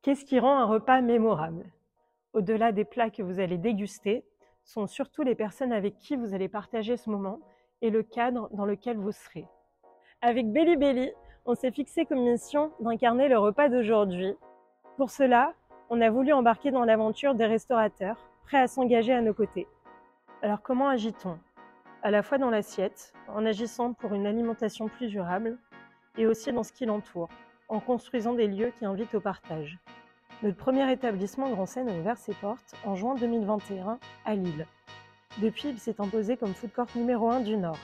Qu'est-ce qui rend un repas mémorable? Au-delà des plats que vous allez déguster, sont surtout les personnes avec qui vous allez partager ce moment et le cadre dans lequel vous serez. Avec Belly Belly, on s'est fixé comme mission d'incarner le repas d'aujourd'hui. Pour cela, on a voulu embarquer dans l'aventure des restaurateurs, prêts à s'engager à nos côtés. Alors comment agit-on? À la fois dans l'assiette, en agissant pour une alimentation plus durable, et aussi dans ce qui l'entoure, en construisant des lieux qui invitent au partage. Notre premier établissement Grand Seine a ouvert ses portes en juin 2021 à Lille. Depuis, il s'est imposé comme food court numéro 1 du Nord.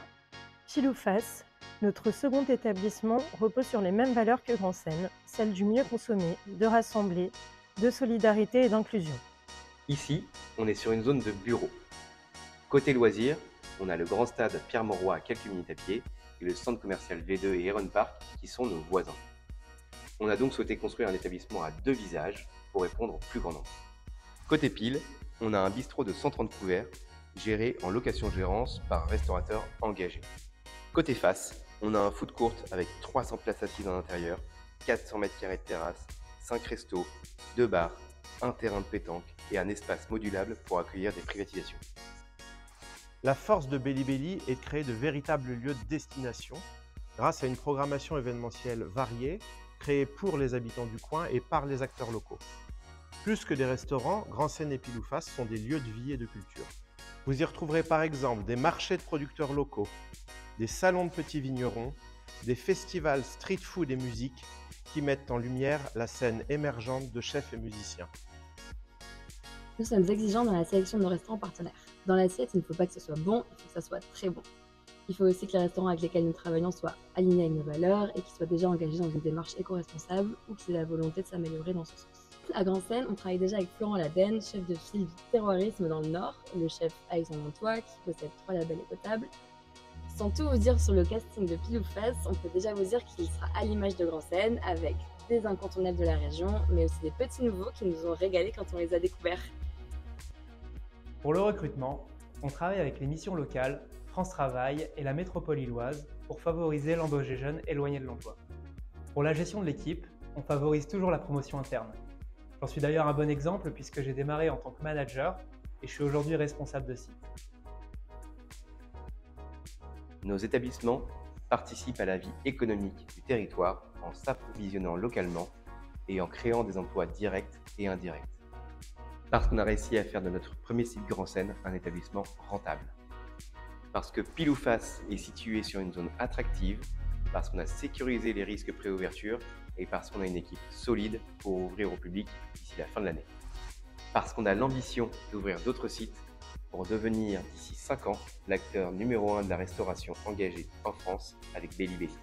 Pile ou face, notre second établissement repose sur les mêmes valeurs que Grand Seine, celles du mieux consommer, de rassembler, de solidarité et d'inclusion. Ici, on est sur une zone de bureau. Côté loisirs, on a le grand stade Pierre-Mauroy à quelques minutes à pied et le centre commercial V2 et Heron Park qui sont nos voisins. On a donc souhaité construire un établissement à 2 visages pour répondre au plus grand nombre. Côté pile, on a un bistrot de 130 couverts géré en location-gérance par un restaurateur engagé. Côté face, on a un food court avec 300 places assises à l'intérieur, 400 m² de terrasse, 5 restos, 2 bars, un terrain de pétanque et un espace modulable pour accueillir des privatisations. La force de Belly Belly est de créer de véritables lieux de destination grâce à une programmation événementielle variée, créée pour les habitants du coin et par les acteurs locaux. Plus que des restaurants, Grand Seine et Pile ou Face sont des lieux de vie et de culture. Vous y retrouverez par exemple des marchés de producteurs locaux, des salons de petits vignerons, des festivals street food et musique qui mettent en lumière la scène émergente de chefs et musiciens. Nous sommes exigeants dans la sélection de nos restaurants partenaires. Dans l'assiette, il ne faut pas que ce soit bon, il faut que ça soit très bon. Il faut aussi que les restaurants avec lesquels nous travaillons soient alignés avec nos valeurs et qu'ils soient déjà engagés dans une démarche éco-responsable ou qu'ils aient la volonté de s'améliorer dans ce sens. À Grand Seine, on travaille déjà avec Florent Laden, chef de file du terroirisme dans le Nord, le chef Alexandre Montois qui possède 3 labels écotables. Sans tout vous dire sur le casting de Pile ou Face, on peut déjà vous dire qu'il sera à l'image de Grand Seine avec des incontournables de la région, mais aussi des petits nouveaux qui nous ont régalés quand on les a découverts. Pour le recrutement, on travaille avec les missions locales, France Travail et la métropole lilloise pour favoriser l'embauche des jeunes éloignés de l'emploi. Pour la gestion de l'équipe, on favorise toujours la promotion interne. J'en suis d'ailleurs un bon exemple puisque j'ai démarré en tant que manager et je suis aujourd'hui responsable de site. Nos établissements participent à la vie économique du territoire en s'approvisionnant localement et en créant des emplois directs et indirects. Parce qu'on a réussi à faire de notre premier site Grand Seine un établissement rentable. Parce que Pile ou Face est situé sur une zone attractive, parce qu'on a sécurisé les risques pré-ouverture et parce qu'on a une équipe solide pour ouvrir au public d'ici la fin de l'année. Parce qu'on a l'ambition d'ouvrir d'autres sites pour devenir d'ici 5 ans l'acteur numéro 1 de la restauration engagée en France avec Belly Belly.